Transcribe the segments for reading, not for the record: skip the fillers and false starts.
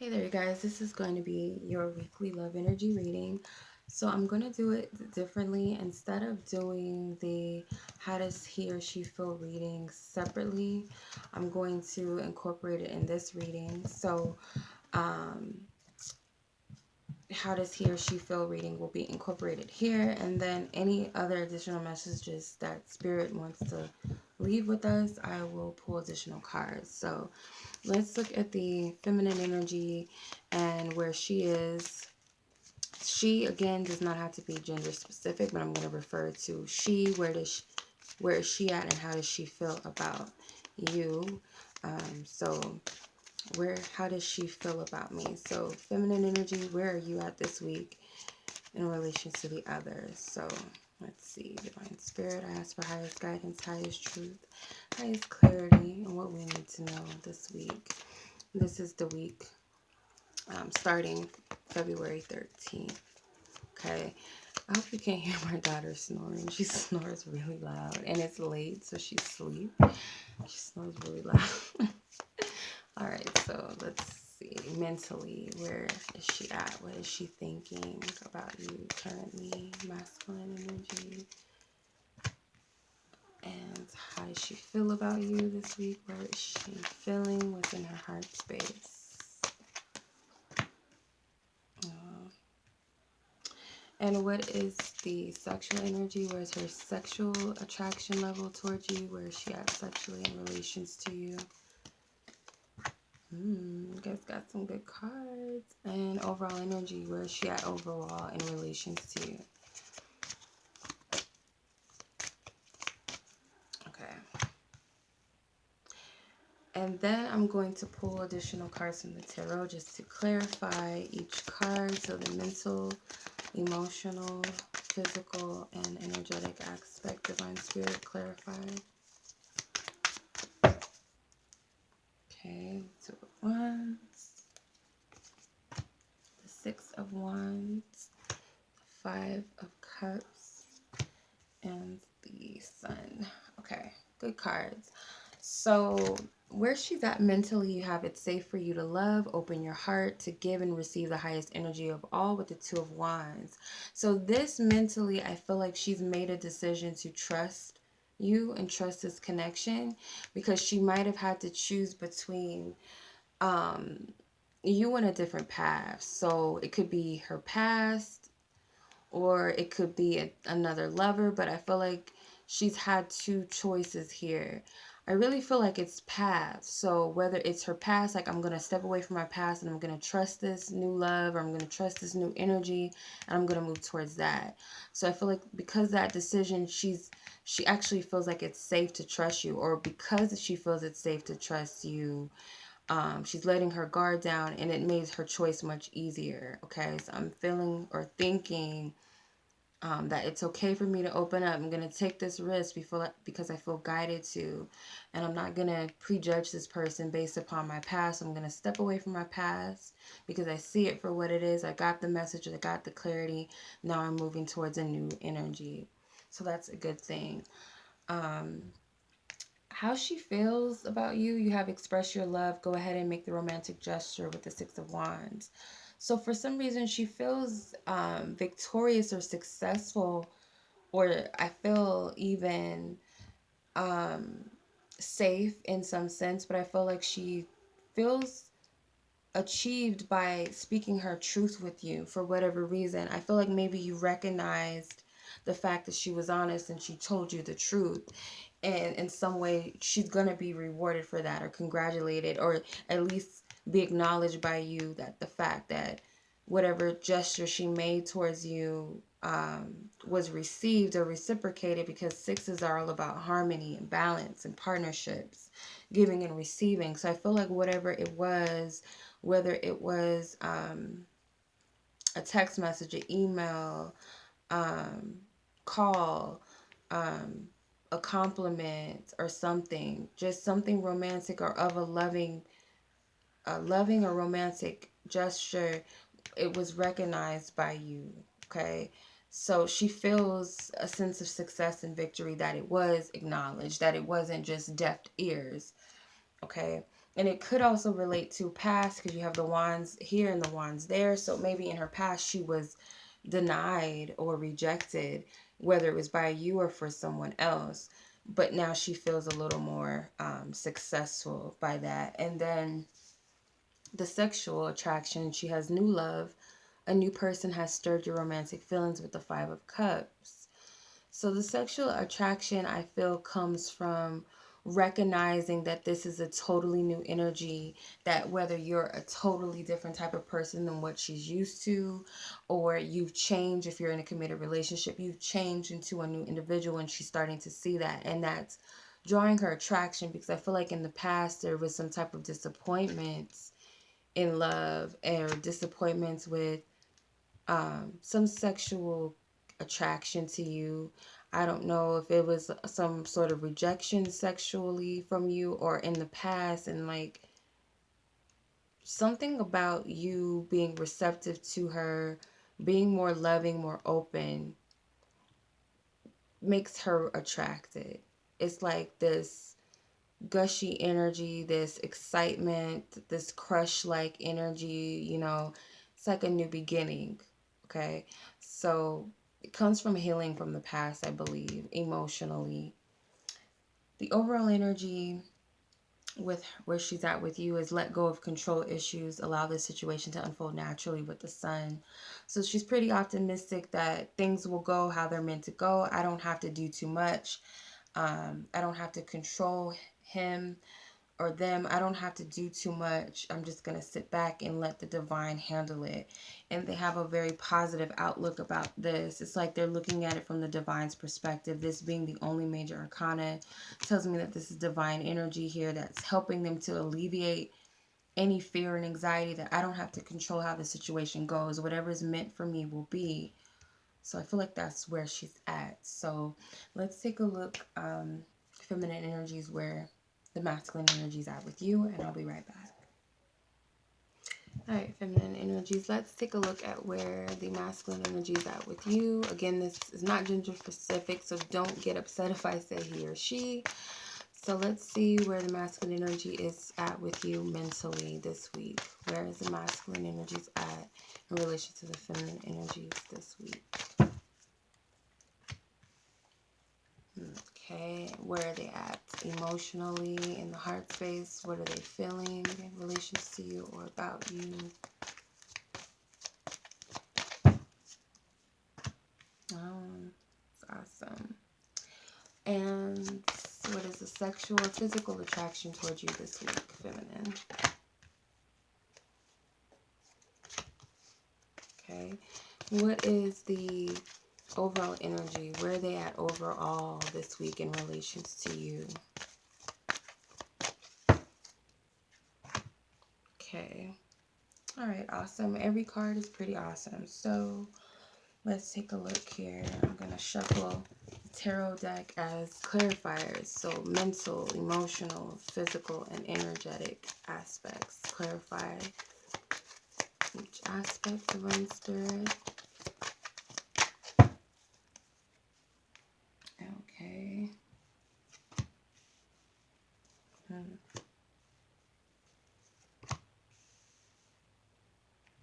Hey there, you guys. This is going to be your weekly love energy reading. So I'm going to do it differently. Instead of doing the how does he or she feel reading separately, I'm going to incorporate it in this reading. So, um, how does he or she feel reading will be incorporated here, and then any other additional messages that spirit wants to leave with us, I will pull additional cards. So let's look at the feminine energy and where she is. She again does not have to be gender specific, but I'm going to refer to she. Where is she at, and how does she feel about you? So how does she feel about me? So feminine energy, where are you at this week in relation to the others? So let's see. Divine Spirit, I ask for highest guidance, highest truth, highest clarity on what we need to know this week. This is the week starting February 13th. Okay. I hope you can't hear my daughter snoring. She snores really loud, and it's late, so she's asleep. She snores really loud. All right, so let's see. Mentally, where is she at? What is she thinking about you currently? Masculine energy. And how does she feel about you this week? Where is she feeling within her heart space? And what is the sexual energy? Where is her sexual attraction level towards you? Where is she at sexually in relations to you? You guys got some good cards. And overall energy, where is she at overall in relations to you? Okay. And then I'm going to pull additional cards from the tarot just to clarify each card. So the mental, emotional, physical, and energetic aspect, Divine Spirit, clarify. Okay, Two of Wands, the Six of Wands, the Five of Cups, and the Sun. Okay, good cards. So where she's at mentally, you have it safe for you to love, open your heart, to give and receive the highest energy of all with the Two of Wands. So this mentally, I feel like she's made a decision to trust you and trust this connection, because she might have had to choose between you in a different path. So it could be her past, or it could be another lover, but I feel like she's had two choices here. I really feel like it's paths. So whether it's her past, like I'm going to step away from my past and I'm going to trust this new love, or I'm going to trust this new energy, and I'm going to move towards that. So I feel like because that decision, she actually feels like it's safe to trust you, or because she feels it's safe to trust you, she's letting her guard down, and it makes her choice much easier. Okay, so I'm feeling or thinking that it's okay for me to open up. I'm going to take this risk because I feel guided to, and I'm not going to prejudge this person based upon my past. I'm going to step away from my past because I see it for what it is. I got the message, I got the clarity. Now I'm moving towards a new energy. So that's a good thing. How she feels about you, you have expressed your love. Go ahead and make the romantic gesture with the Six of Wands. So for some reason, she feels victorious or successful, or I feel even safe in some sense, but I feel like she feels achieved by speaking her truth with you for whatever reason. I feel like maybe you recognized the fact that she was honest and she told you the truth, and in some way she's going to be rewarded for that, or congratulated, or at least be acknowledged by you, that the fact that whatever gesture she made towards you was received or reciprocated, because sixes are all about harmony and balance and partnerships, giving and receiving. So I feel like whatever it was, whether it was a text message, an email, call, a compliment, or something, just something romantic or of a loving or romantic gesture, it was recognized by you. Okay, so she feels a sense of success and victory, that it was acknowledged, that it wasn't just deaf ears. Okay, And it could also relate to past because you have the wands here and the wands there. So maybe in her past she was denied or rejected, whether it was by you or for someone else. But now she feels a little more successful by that. And then the sexual attraction, she has new love. A new person has stirred your romantic feelings with the Five of Cups. So the sexual attraction, I feel, comes from recognizing that this is a totally new energy, that whether you're a totally different type of person than what she's used to, or you've changed, if you're in a committed relationship, you've changed into a new individual, and she's starting to see that. And that's drawing her attraction, because I feel like in the past there was some type of disappointments in love, or disappointments with some sexual attraction to you. I don't know if it was some sort of rejection sexually from you or in the past, and like something about you being receptive to her, being more loving, more open, makes her attracted. It's like this gushy energy, this excitement, this crush like energy, it's like a new beginning. Okay. So it comes from healing from the past, I believe, emotionally. The overall energy with where she's at with you is let go of control issues, allow this situation to unfold naturally with the sun. So she's pretty optimistic that things will go how they're meant to go. I don't have to do too much. I don't have to control him or them. I don't have to do too much. I'm just going to sit back and let the divine handle it. And they have a very positive outlook about this. It's like they're looking at it from the divine's perspective. This being the only major arcana tells me that this is divine energy here that's helping them to alleviate any fear and anxiety, that I don't have to control how the situation goes. Whatever is meant for me will be. So I feel like that's where she's at. So let's take a look. Feminine energies, where the masculine energies at with you, and I'll be right back. All right, feminine energies. Let's take a look at where the masculine energy is at with you. Again, this is not gender specific, so don't get upset if I say he or she. So let's see where the masculine energy is at with you mentally this week. Where is the masculine energies at in relation to the feminine energies this week? Okay, where are they at emotionally in the heart space? What are they feeling in relation to you or about you? It's awesome. And what is the sexual or physical attraction towards you this week, feminine? Okay. What is the overall energy? Where are they at overall this week in relations to you? Okay. All right, awesome. Every card is pretty awesome. So let's take a look here. I'm going to shuffle the tarot deck as clarifiers. So mental, emotional, physical, and energetic aspects. Clarify each aspect, Divine Spirit. Okay.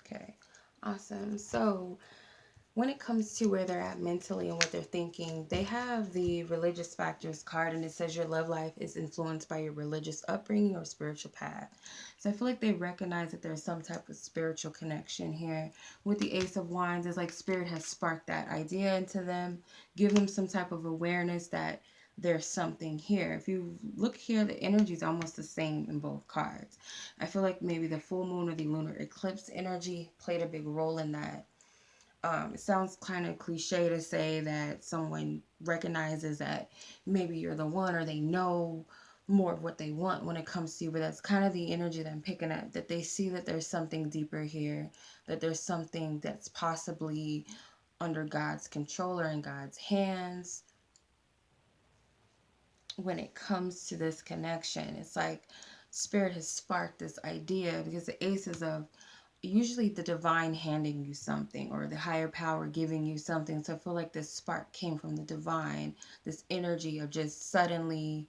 Okay. Awesome. So when it comes to where they're at mentally and what they're thinking, they have the religious factors card, and it says your love life is influenced by your religious upbringing or spiritual path. So I feel like they recognize that there's some type of spiritual connection here. With the Ace of Wands, it's like Spirit has sparked that idea into them, give them some type of awareness that there's something here. If you look here, the energy is almost the same in both cards. I feel like maybe the full moon or the lunar eclipse energy played a big role in that. It sounds kind of cliche to say that someone recognizes that maybe you're the one, or they know more of what they want when it comes to you, but that's kind of the energy that I'm picking up, that they see that there's something deeper here, that there's something that's possibly under God's control or in God's hands when it comes to this connection. It's like Spirit has sparked this idea, because the aces of usually the divine handing you something, or the higher power giving you something. So I feel like this spark came from the divine, this energy of just suddenly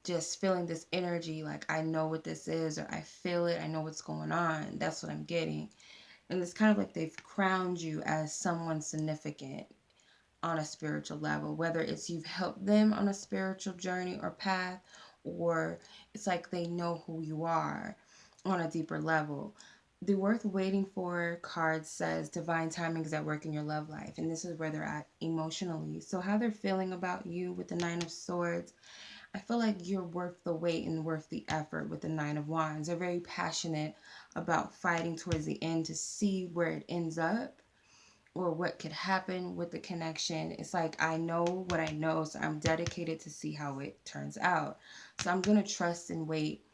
just feeling this energy, like I know what this is, or I feel it, I know what's going on. That's what I'm getting. And it's kind of like they've crowned you as someone significant on a spiritual level, whether it's you've helped them on a spiritual journey or path, or it's like they know who you are on a deeper level. The worth waiting for card says divine timing is at work in your love life, and this is where they're at emotionally. So how they're feeling about you with the Nine of Swords, I feel like you're worth the wait and worth the effort with the Nine of Wands. They're very passionate about fighting towards the end to see where it ends up or what could happen with the connection. It's like, I know what I know, so I'm dedicated to see how it turns out. So I'm going to trust and wait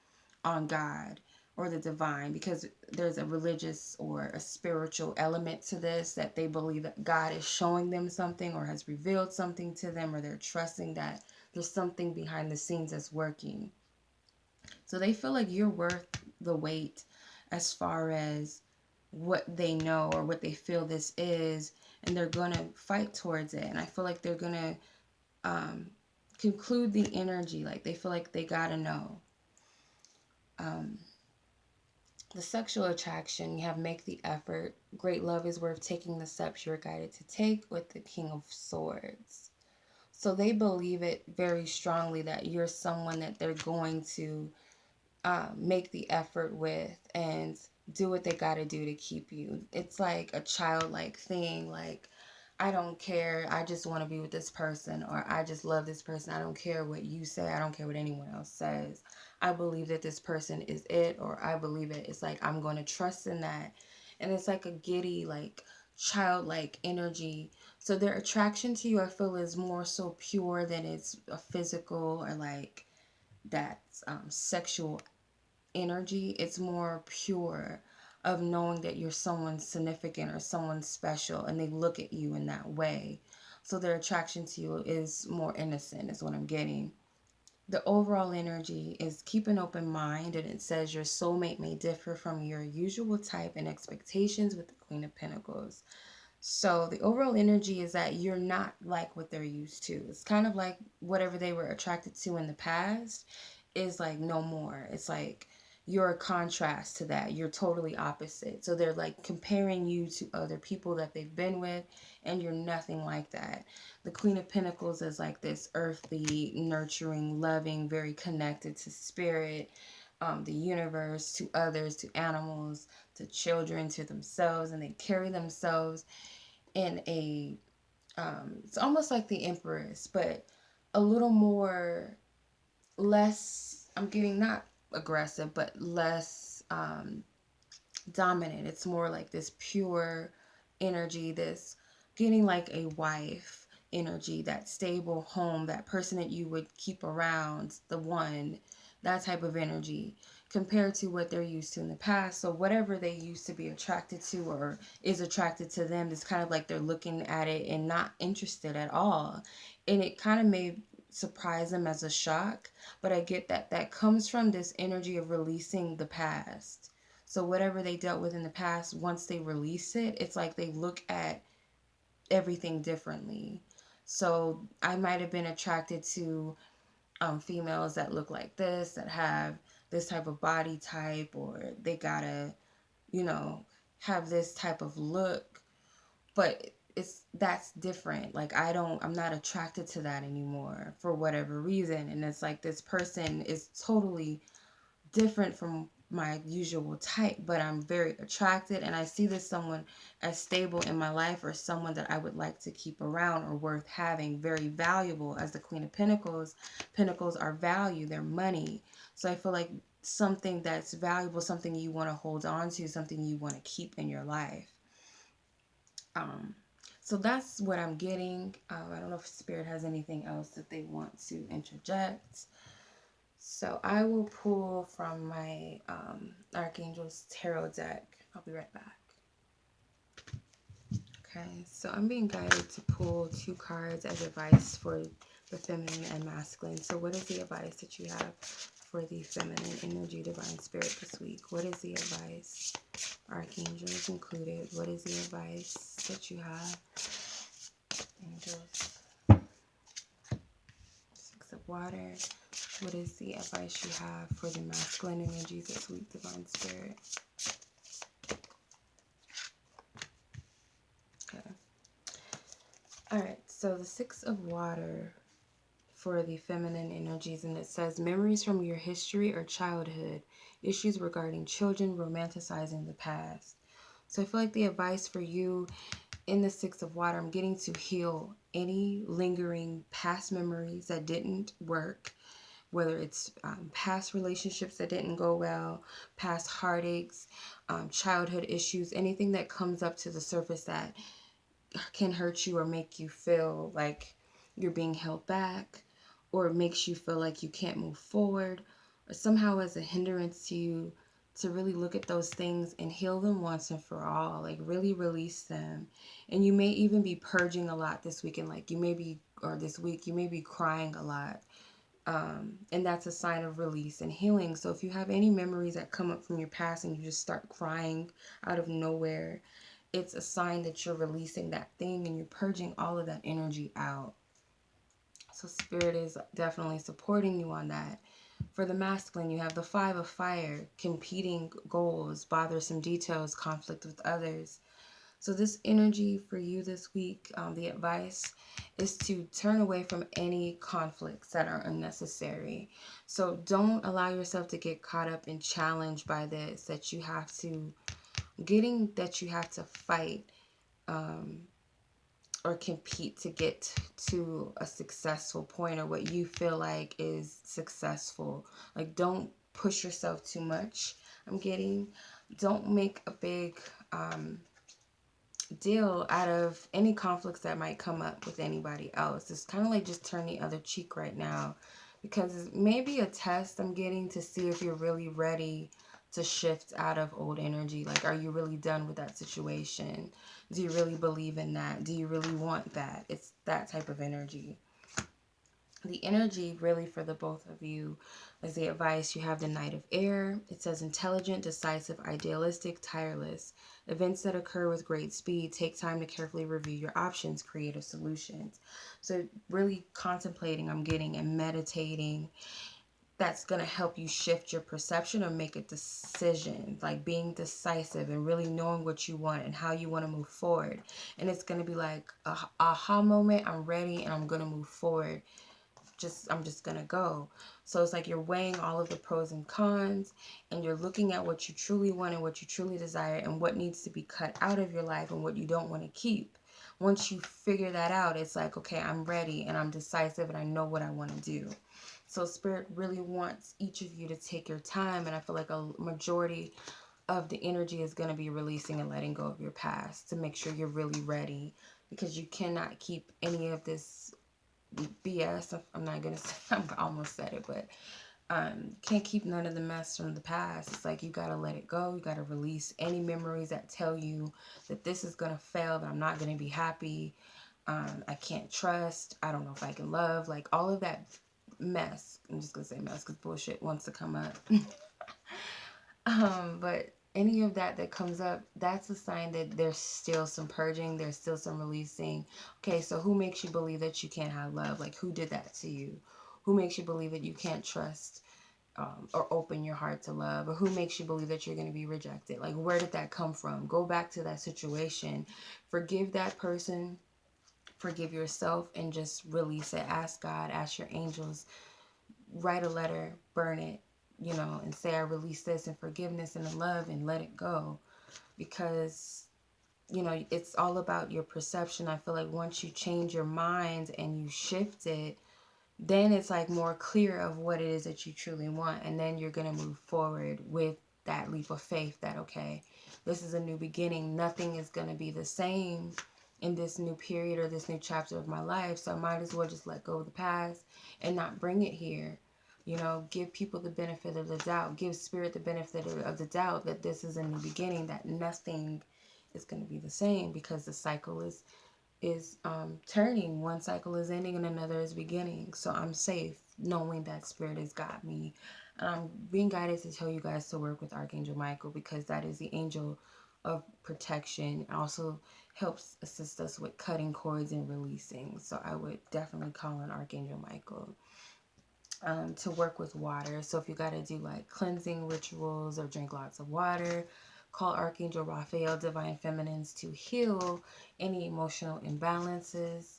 on God or the divine, because there's a religious or a spiritual element to this, that they believe that God is showing them something or has revealed something to them, or they're trusting that there's something behind the scenes that's working. So they feel like you're worth the wait as far as what they know or what they feel this is, and they're going to fight towards it. And I feel like they're going to conclude the energy, like they feel like they got to know. Um, the sexual attraction, you have make the effort. Great love is worth taking the steps you're guided to take with the King of Swords. So they believe it very strongly that you're someone that they're going to make the effort with and do what they got to do to keep you. It's like a childlike thing. Like, I don't care. I just want to be with this person, or I just love this person. I don't care what you say. I don't care what anyone else says. I believe that this person is it, or I believe it. It's like I'm going to trust in that. And it's like a giddy, like childlike energy. So their attraction to you, I feel, is more so pure than it's a physical or like that sexual energy. It's more pure of knowing that you're someone significant or someone special, and they look at you in that way. So their attraction to you is more innocent, is what I'm getting. The overall energy is keep an open mind, and it says your soulmate may differ from your usual type and expectations with the Queen of Pentacles. So the overall energy is that you're not like what they're used to. It's kind of like whatever they were attracted to in the past is like no more. It's like you're a contrast to that. You're totally opposite. So they're like comparing you to other people that they've been with, and you're nothing like that. The Queen of Pentacles is like this earthly, nurturing, loving, very connected to spirit, the universe, to others, to animals, to children, to themselves, and they carry themselves in a it's almost like the Empress, but a little more, less, I'm getting not aggressive, but less dominant. It's more like this pure energy, this getting like a wife energy, that stable home, that person that you would keep around, the one, that type of energy compared to what they're used to in the past. So whatever they used to be attracted to or is attracted to them, it's kind of like they're looking at it and not interested at all. And it kind of may surprise them as a shock, but I get that that comes from this energy of releasing the past. So whatever they dealt with in the past, once they release it, it's like they look at everything differently. So I might have been attracted to females that look like this, that have this type of body type, or they gotta, you know, have this type of look. But that's different. Like I'm not attracted to that anymore for whatever reason. And it's like this person is totally different from my usual type, but I'm very attracted, and I see this someone as stable in my life, or someone that I would like to keep around, or worth having, very valuable. As the Queen of Pentacles, Pentacles are value, they're money. So I feel like something that's valuable, something you want to hold on to, something you want to keep in your life. So that's what I'm getting. I don't know if Spirit has anything else that they want to interject. So I will pull from my Archangel's Tarot deck. I'll be right back. Okay, so I'm being guided to pull 2 cards as advice for the feminine and masculine. So what is the advice that you have for the feminine energy, divine spirit this week? What is the advice? Archangels included. What is the advice that you have? Angels. 6 of water. What is the advice you have for the masculine energies this week, Divine Spirit? Okay. All right. So the Six of Water for the feminine energies, and it says memories from your history or childhood, issues regarding children, romanticizing the past. So I feel like the advice for you in the Six of Water, I'm getting to heal any lingering past memories that didn't work, whether it's past relationships that didn't go well, past heartaches, childhood issues, anything that comes up to the surface that can hurt you or make you feel like you're being held back, or makes you feel like you can't move forward, or somehow as a hindrance to you, to really look at those things and heal them once and for all, like really release them. And you may even be purging a lot this weekend, like you may be, or this week, you may be crying a lot. And that's a sign of release and healing. So if you have any memories that come up from your past and you just start crying out of nowhere, it's a sign that you're releasing that thing and you're purging all of that energy out. So Spirit is definitely supporting you on that. For the masculine, you have the Five of Fire, competing goals, bothersome details, conflict with others. So this energy for you this week, the advice is to turn away from any conflicts that are unnecessary. So don't allow yourself to get caught up and challenged by this, that you have to, getting that you have to fight um, or compete to get to a successful point or what you feel like is successful. Like, don't push yourself too much. I'm getting, don't make a big deal out of any conflicts that might come up with anybody else. It's kind of like just turn the other cheek right now, because it may be a test I'm getting to see if you're really ready to shift out of old energy. Like, are you really done with that situation? Do you really believe in that? Do you really want that? It's that type of energy. The energy really for the both of you is the advice. You have the Knight of Air. It says intelligent, decisive, idealistic, tireless. Events that occur with great speed. Take time to carefully review your options, creative solutions. So really contemplating, I'm getting, and meditating, that's going to help you shift your perception or make a decision, like being decisive and really knowing what you want and how you want to move forward. And it's going to be like a aha moment. I'm ready and I'm going to move forward. I'm just gonna go. So it's like you're weighing all of the pros and cons, and you're looking at what you truly want and what you truly desire and what needs to be cut out of your life and what you don't want to keep. Once you figure that out, it's like, okay, I'm ready and I'm decisive and I know what I want to do. So Spirit really wants each of you to take your time, and I feel like a majority of the energy is going to be releasing and letting go of your past to make sure you're really ready, because you cannot keep any of this BS. I'm not gonna say, I almost said it, but can't keep none of the mess from the past. It's like you gotta let it go. You gotta release any memories that tell you that this is gonna fail, that I'm not gonna be happy, I can't trust, I don't know if I can love, like all of that mess. I'm just gonna say mess because bullshit wants to come up. But any of that that comes up, that's a sign that there's still some purging, there's still some releasing. Okay, so who makes you believe that you can't have love? Like, who did that to you? Who makes you believe that you can't trust or open your heart to love? Or who makes you believe that you're going to be rejected? Like, where did that come from? Go back to that situation. Forgive that person. Forgive yourself and just release it. Ask God, ask your angels, write a letter, burn it, and say, I release this in forgiveness and in love, and let it go. Because, it's all about your perception. I feel like once you change your mind and you shift it, then it's like more clear of what it is that you truly want. And then you're going to move forward with that leap of faith that, okay, this is a new beginning. Nothing is going to be the same in this new period or this new chapter of my life. So I might as well just let go of the past and not bring it here. Give people the benefit of the doubt. Give Spirit the benefit of the doubt that this is a new beginning, that nothing is going to be the same, because the cycle is turning. One cycle is ending and another is beginning. So I'm safe knowing that Spirit has got me. And I'm being guided to tell you guys to work with Archangel Michael, because that is the angel of protection. It also helps assist us with cutting cords and releasing. So I would definitely call on Archangel Michael. to work with water. So if you got to do like cleansing rituals or drink lots of water, call Archangel Raphael, Divine Feminines, to heal any emotional imbalances,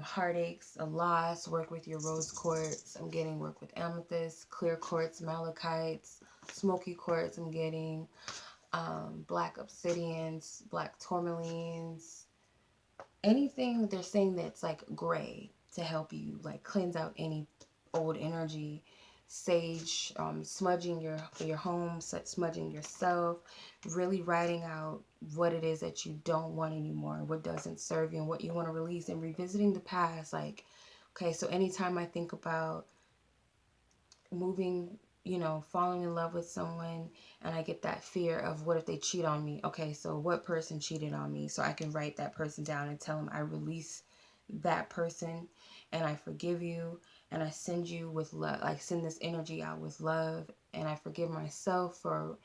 heartaches, a loss. Work with your rose quartz. I'm getting work with amethyst, clear quartz, malachites, smoky quartz. I'm getting black obsidians, black tourmalines, anything they're saying that's like gray to help you like cleanse out any old energy. Sage, smudging your home, smudging yourself, really writing out what it is that you don't want anymore, what doesn't serve you, and what you want to release, and revisiting the past. Like, okay, so anytime I think about moving, falling in love with someone, and I get that fear of what if they cheat on me. Okay, so what person cheated on me? So I can write that person down and tell them I release that person and I forgive you, and I send you with love. Like, send this energy out with love, and I forgive myself for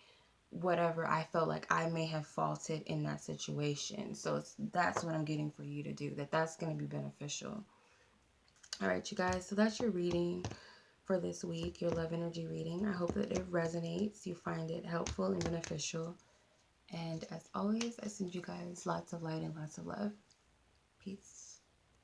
whatever I felt like I may have faulted in that situation. So that's what I'm getting for you to do. That's going to be beneficial. All right, you guys. So that's your reading for this week, your love energy reading. I hope that it resonates, you find it helpful and beneficial. And as always, I send you guys lots of light and lots of love. Peace.